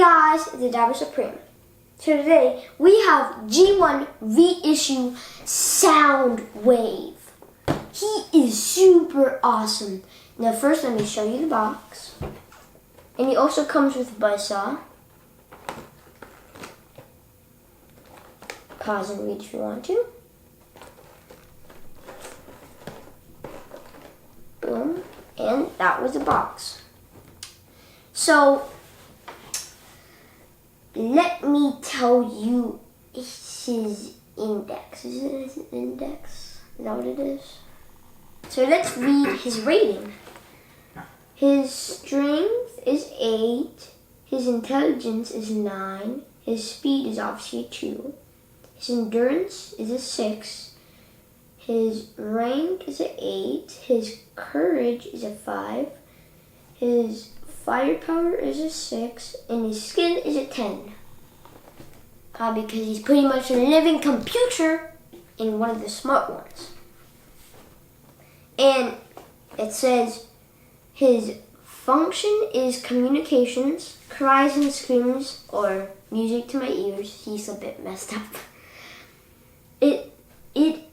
guys, the Dabber Supreme. So today we have G1 Reissue Soundwave. He is super awesome. Now first let me show you the box. And he also comes with a buzzsaw. Pause and read if you want to. Boom. And that was the box. So let me tell you his index. Is it his index? Is that what it is? So let's read his rating. His strength is 8. His intelligence is 9. His speed is obviously 2. His endurance is a 6. His rank is a 8. His courage is a 5. His firepower is a 6. And his skill is a 10. Because he's pretty much a living computer and one of the smart ones. And it says his function is communications, cries and screams, or music to my ears. He's a bit messed up. It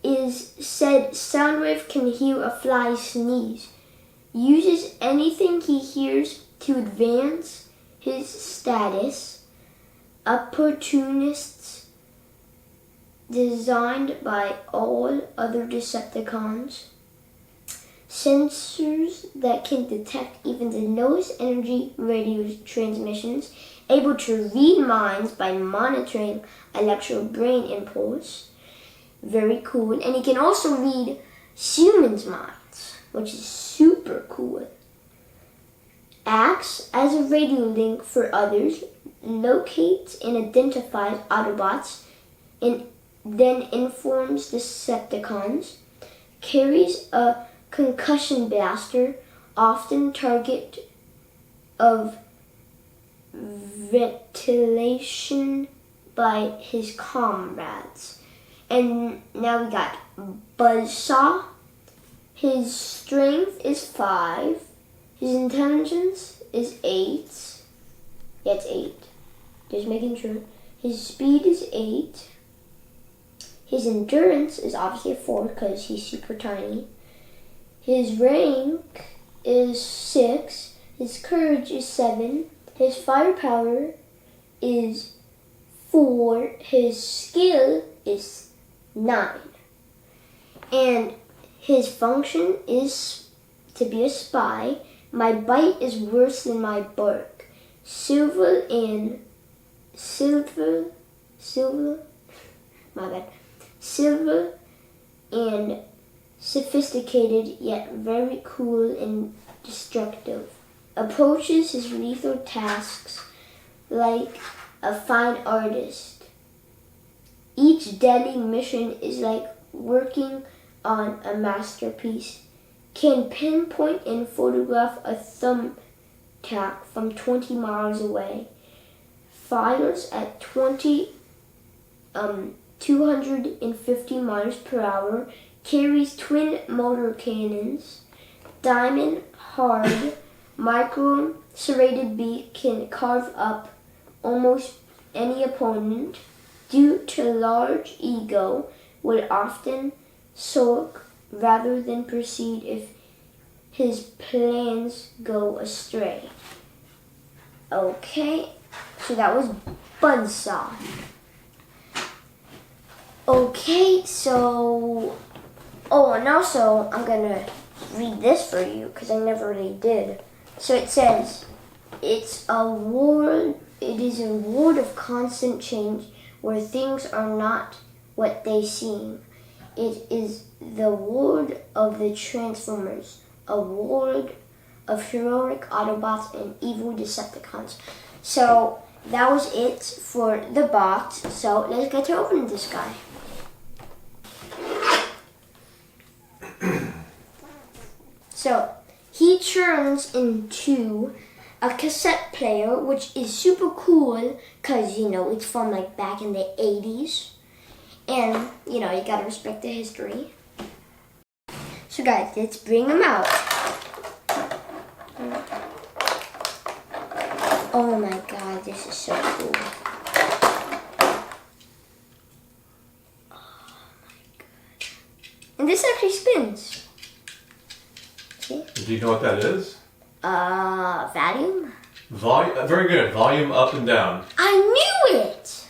is said Soundwave can hear a fly sneeze. Uses anything he hears to advance his status. Opportunists designed by all other Decepticons. Sensors that can detect even the lowest energy radio transmissions. Able to read minds by monitoring electrical brain impulse. Very cool. And he can also read humans' minds, which is super cool. Acts as a radio link for others. Locates and identifies Autobots. And then informs Decepticons. Carries a concussion blaster. Often target of ventilation by his comrades. And now we got Buzzsaw. His strength is 5. His intelligence is 8. Yeah, it's 8. Just making sure. His speed is 8. His endurance is obviously a 4 because he's super tiny. His rank is 6. His courage is 7. His firepower is 4. His skill is 9. And his function is to be a spy. My bite is worse than my bark. Silver and sophisticated, yet very cool and destructive. Approaches his lethal tasks like a fine artist. Each deadly mission is like working on a masterpiece. Can pinpoint and photograph a thumbtack from 20 miles away. Fires at 250 miles per hour. Carries twin motor cannons. Diamond hard micro serrated beak can carve up almost any opponent. Due to large ego, would often sulk rather than proceed if his plans go astray. Okay, so that was Buzzsaw. Okay, so... Oh, and also, I'm gonna read this for you, because I never really did. So it says, it is a world of constant change, where things are not what they seem. It is the world of the Transformers, a world of heroic Autobots and evil Decepticons. So that was it for the box. So let's get to opening this guy. So he turns into a cassette player, which is super cool because, you know, it's from like back in the 80's. And, you know, you gotta respect the history. So guys, let's bring him out. Oh my god. Oh, this is so cool. And this actually spins. See? Do you know what that is? Volume? Volume. Very good. Volume up and down. I knew it!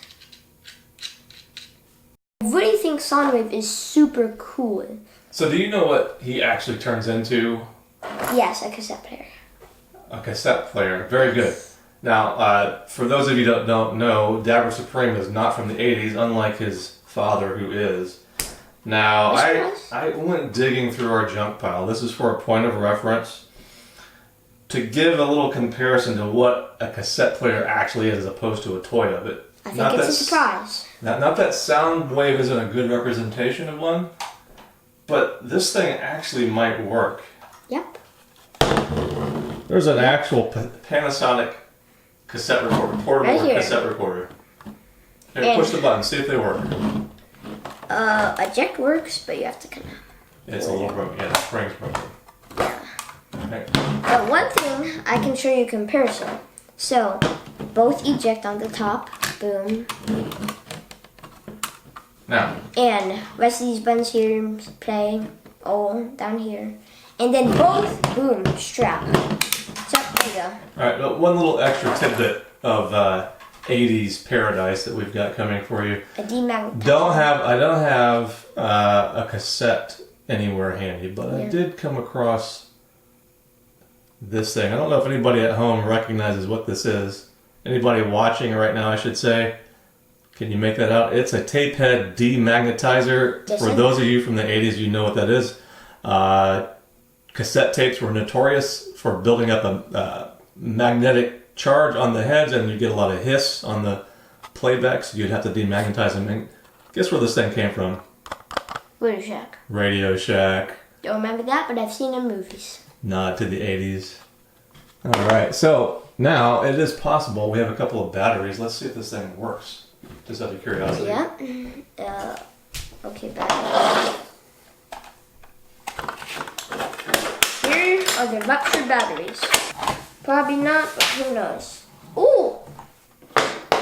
I really think Soundwave is super cool. So do you know what he actually turns into? Yes, a cassette player. A cassette player. Very good. Now, for those of you that don't know, Dabber Supreme is not from the 80s, unlike his father, who is. Now, I went digging through our junk pile. This is for a point of reference to give a little comparison to what a cassette player actually is as opposed to a toy of it. I think it's a surprise. Not that Soundwave isn't a good representation of one, but this thing actually might work. Yep. There's an actual Panasonic cassette recorder, portable cassette recorder. Here, push the button, see if they work. Eject works, but you have to kind of... It's a little broken. Yeah, the spring's broken. Yeah. Okay. But one thing, I can show you a comparison. So, both eject on the top. Boom. Now. And rest of these buttons here, play, all down here. And then both, boom, strap. So, there you go. Alright, but one little extra tidbit of 80's paradise that we've got coming for you. A demagnetizer. I don't have a cassette anywhere handy, but I did come across this thing. I don't know if anybody at home recognizes what this is. Anybody watching right now, I should say. Can you make that out? It's a tape head demagnetizer. For those of you from the 80s, you know what that is. Cassette tapes were notorious for building up a magnetic charge on the heads, and you get a lot of hiss on the playbacks. You'd have to demagnetize them. And guess where this thing came from? Radio Shack. Radio Shack. Don't remember that, but I've seen it in movies. Nod to the 80s. Alright, so now it is possible. We have a couple of batteries. Let's see if this thing works. Just out of curiosity. Yeah. Okay, batteries. Here are the ruptured batteries. Probably not, but who knows. Ooh!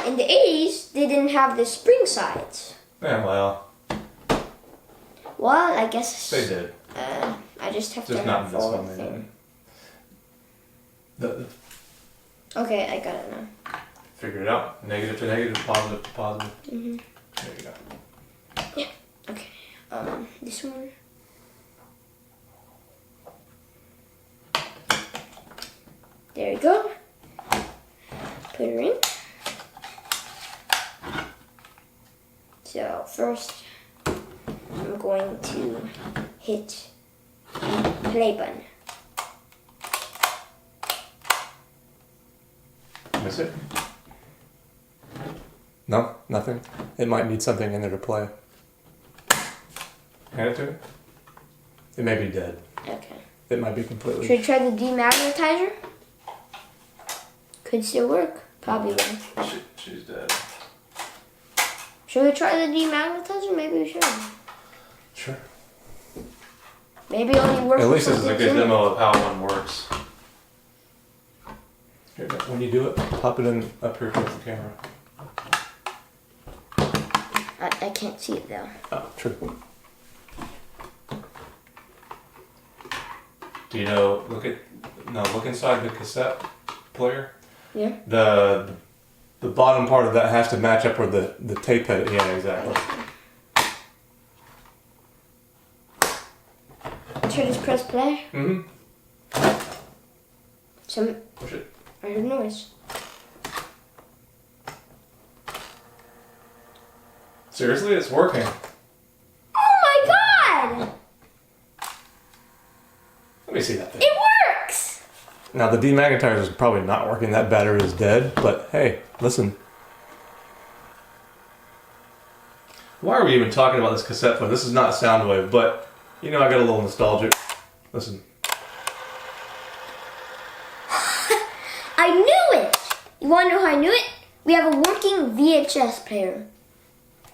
In the 80s, they didn't have the spring sides. Yeah, well. Well, I guess... They did. I just have just to not in this one, thing. The Okay, I got it now. Figure it out. Negative to negative, positive to positive. Mm-hmm. There you go. Yeah. Okay. This one. There you go. Put her in. So first, I'm going to hit the play button. Miss it? No? Nothing? It might need something in there to play. Hand it to it? It may be dead. Okay. It might be completely... Should we try the demagnetizer? Could still work. Probably will. She's dead. Should we try the demagnetizer? Maybe we should. Sure. Maybe it only works. At least this is a good demo of how one works. Here, when you do it, pop it in up here towards the camera. I can't see it though. Oh, true. Do you know, look inside the cassette player. Yeah. The bottom part of that has to match up with the tape head. Yeah, exactly. Should I just press play? Mm-hmm. Push it. I heard noise. Seriously, it's working. Oh my god! Let me see that thing. It works! Now the demagnetizer is probably not working. That battery is dead. But hey, listen. Why are we even talking about this cassette phone? This is not Soundwave, but you know I got a little nostalgic. Listen. I knew it! You wanna know how I knew it? We have a working VHS player.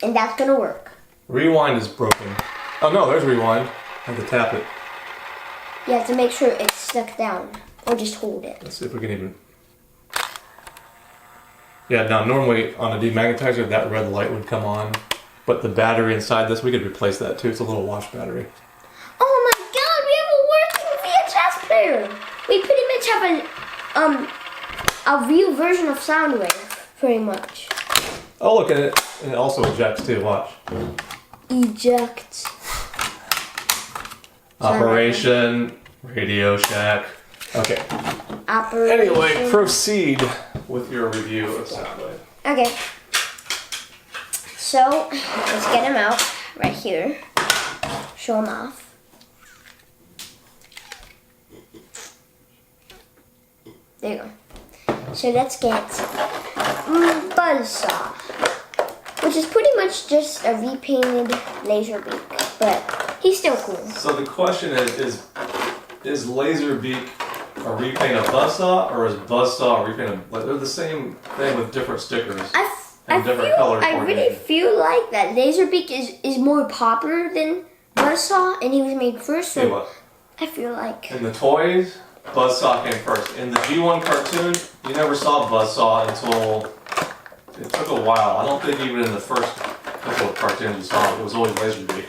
And that's gonna work. Rewind is broken. Oh no, there's rewind. I have to tap it. You have to make sure it's stuck down. Or just hold it. Let's see if we can even... Yeah, now normally on a demagnetizer that red light would come on, but the battery inside this, we could replace that too. It's a little wash battery. Oh my god, we have a working VHS player! We pretty much have a real version of Soundwave, pretty much. Oh look, and it also ejects too, watch. Eject. Operation, Radio Shack. Okay. Operation. Anyway, proceed with your review of Soundwave. Okay. So, let's get him out right here. Show him off. There you go. So let's get Buzzsaw, which is pretty much just a repainted Laserbeak, but he's still cool. So the question is Laserbeak a repaint of Buzzsaw, or is Buzzsaw a repaint of... Like, they're the same thing with different stickers and different color I really feel like that Laserbeak is more popular than Buzzsaw, and he was made first, so what? I feel like... In the toys, Buzzsaw came first. In the G1 cartoon, you never saw Buzzsaw until... It took a while. I don't think even in the first couple of cartoons you saw it. It was always Laserbeak.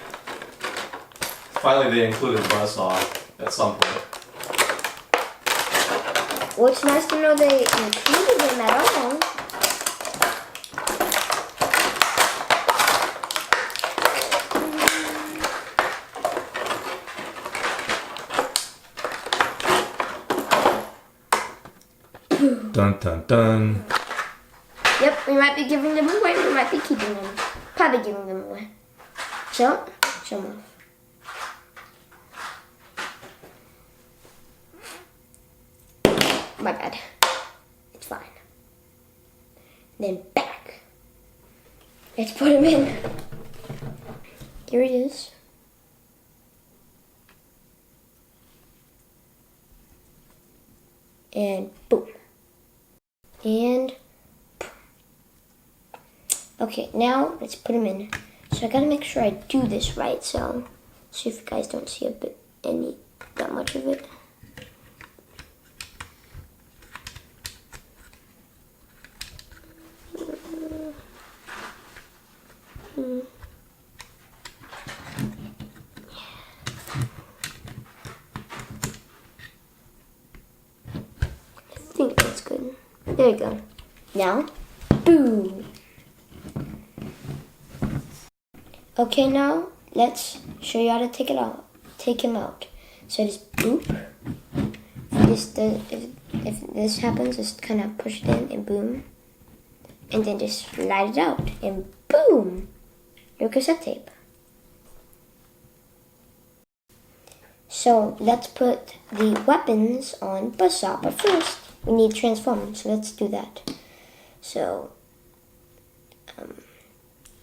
Finally, they included Buzzsaw at some point. Well, it's nice to know they included him at all. Dun dun dun. Yep, we might be giving them away, we might be keeping them. Probably giving them away. So, show them off. My bad. It's fine. Then back. Let's put him in. Here he is. And boom. And boom. Okay, now let's put him in. So I gotta make sure I do this right, so see if you guys don't see that much of it. I think that's good. There we go. Now, boom. Okay, now let's show you how to take him out. So just boop. If this happens, just kind of push it in and boom. And then just slide it out and boom. Your cassette tape. So let's put the weapons on Buzzsaw, but first we need to transform him, so let's do that. So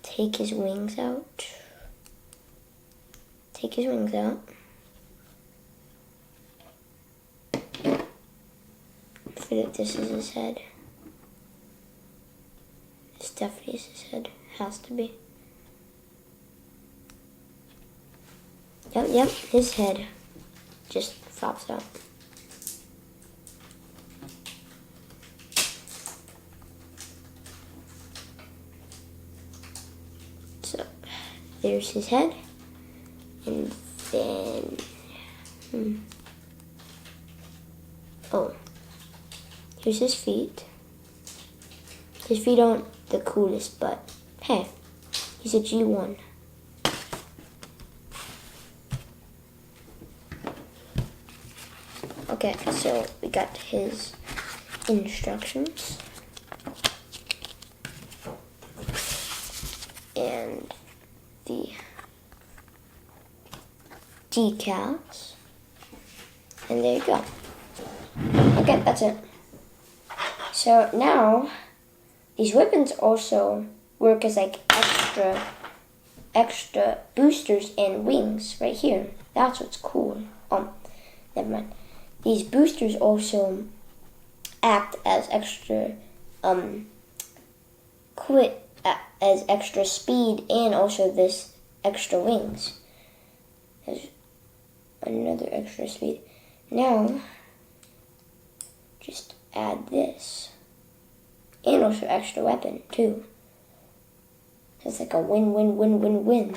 take his wings out. Take his wings out. I feel like this is his head. This definitely is his head. Has to be. Yep, his head just flops out. So, there's his head. And then, oh, here's his feet. His feet aren't the coolest, but hey, he's a G1. Okay, so we got his instructions. And the decals. And there you go. Okay, that's it. So now, these weapons also work as like extra boosters and wings right here. That's what's cool. Never mind. These boosters also act as extra as extra speed, and also this extra wings. There's another extra speed. Now, just add this, And also extra weapon, too. It's like a win-win-win-win-win.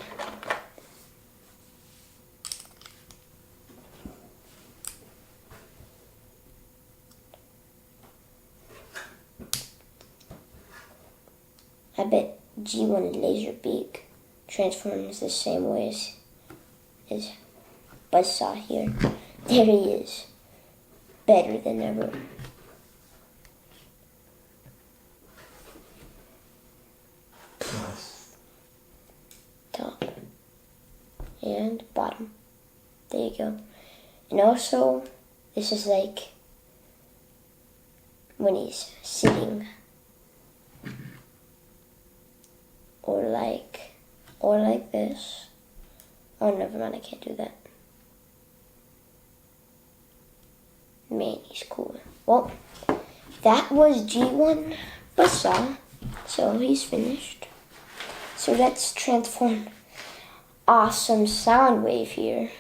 I bet G1 Laserbeak transforms the same way as Buzzsaw here. There he is. Better than ever. Nice. Top. And bottom. There you go. And also, this is like when he's sitting. Or like this. Oh, never mind, I can't do that. Man, he's cool. Well, that was G1 Buzzsaw. So he's finished. So let's transform awesome Soundwave here.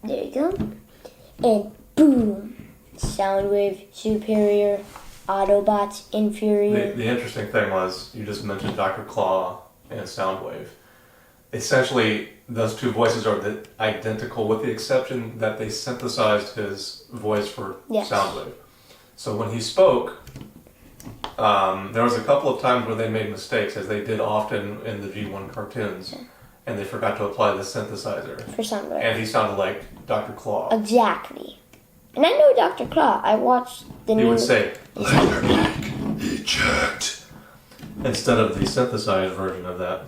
There you go. And boom! Soundwave superior, Autobots inferior. The interesting thing was, you just mentioned Dr. Claw and Soundwave. Essentially, those two voices are identical with the exception that they synthesized his voice for Soundwave. So when he spoke, there was a couple of times where they made mistakes, as they did often in the G1 cartoons. Yeah. And they forgot to apply the synthesizer. For Soundwave. And he sounded like Dr. Claw. Exactly. And I know Dr. Claw. I watched the new... He would say, Laserbeak, eject. Instead of the synthesized version of that.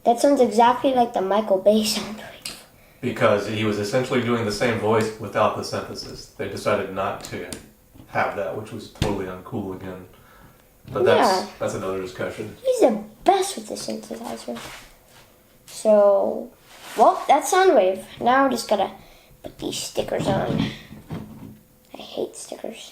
That sounds exactly like the Michael Bay Soundwave. Because he was essentially doing the same voice without the synthesis. They decided not to have that, which was totally uncool again. But that's another discussion. He's the best with the synthesizer. So, well, that's Soundwave. Now I just gotta put these stickers on. I hate stickers.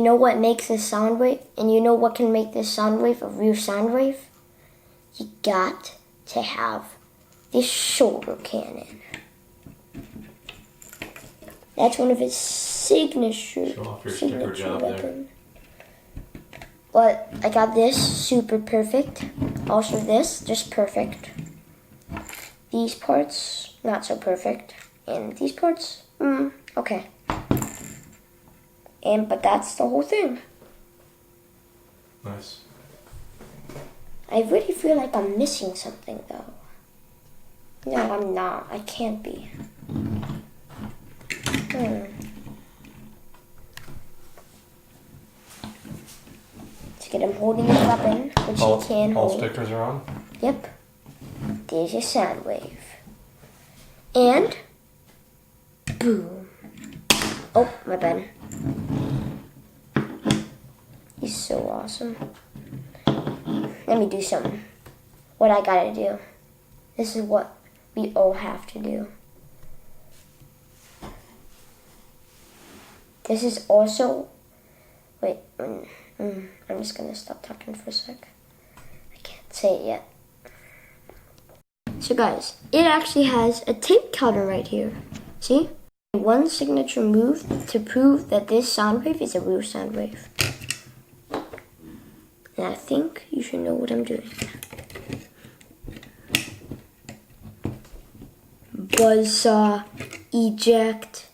you know what makes this sound wave? And you know what can make this sound wave a real sound wave? You got to have this shoulder cannon. That's one of his signature weapons. But I got this, super perfect. Also this, just perfect. These parts, not so perfect. And these parts, okay. But that's the whole thing. Nice. I really feel like I'm missing something though. No, I'm not. I can't be. Let's get him holding his weapon, which he can hold. All stickers are on? Yep. There's your sound wave. And boom. Oh, my bad. He's so awesome. Let me do something. What I gotta do. This is what we all have to do. This is also... Wait. I'm just gonna stop talking for a sec. I can't say it yet. So guys, it actually has a tape counter right here. See? One signature move to prove that this sound wave is a real sound wave. And I think you should know what I'm doing. Buzzsaw, eject.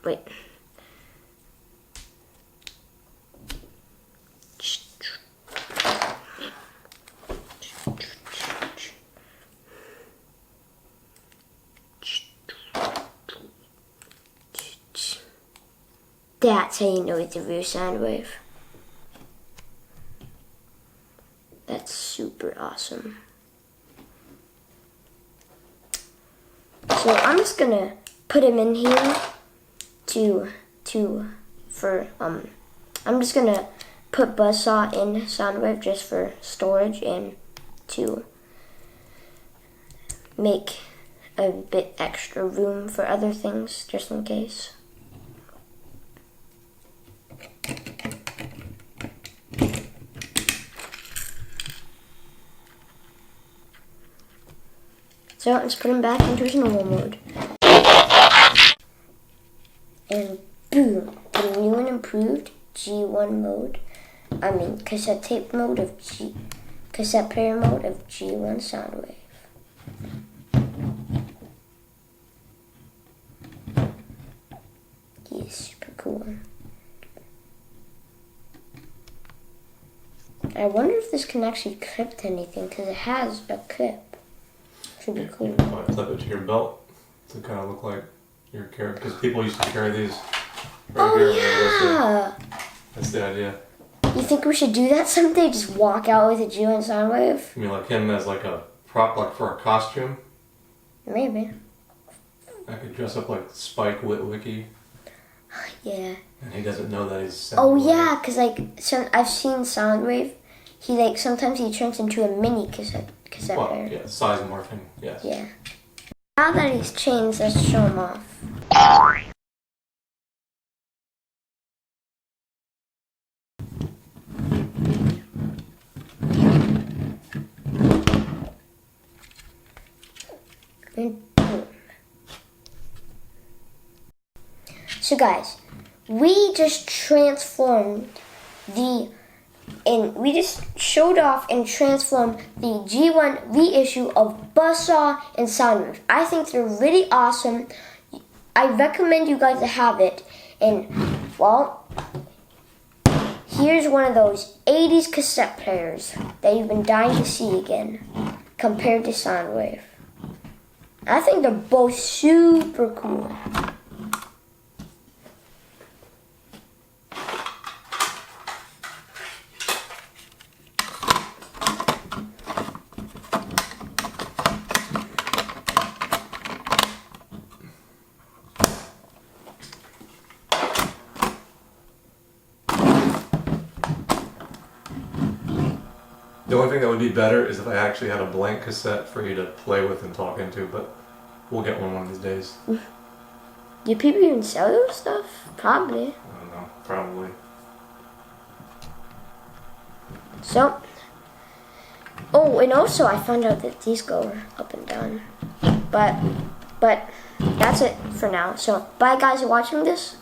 Wait. That's how you know it's a real sound wave. That's super awesome. So I'm just gonna put him in here I'm just gonna put Buzzsaw in Soundwave just for storage and to make a bit extra room for other things just in case. So let's put him back into his normal mode. And boom, the new and improved G1 mode. Cassette tape mode of cassette player mode of G1 Soundwave. He is super cool. I wonder if this can actually clip to anything because it has a clip. Should be cool. You might clip it to your belt to kind of look like your character, because people used to carry these right here. Yeah. That's the idea. You think we should do that someday? Just walk out with a G1 Soundwave? You mean like him as like a prop, like for a costume? Maybe. I could dress up like Spike Witwicky. Yeah. And he doesn't know that he's Soundwave. Oh yeah, because I've seen Soundwave. He sometimes he turns into a mini cassette player. Yeah, size morphing. Yes. Yeah. Now that he's changed, let's show him off. And boom. So guys, we just transformed we just showed off and transformed the G1 reissue of Buzzsaw and Soundwave. I think they're really awesome. I recommend you guys to have it. And, well, here's one of those 80's cassette players that you've been dying to see again, compared to Soundwave. I think they're both super cool. The only thing that would be better is if I actually had a blank cassette for you to play with and talk into, but we'll get one of these days. Do people even sell those stuff? Probably. I don't know. Probably. So, oh, and also I found out that these go up and down. But that's it for now. So, bye guys for watching this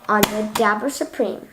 on the Dabber Supreme.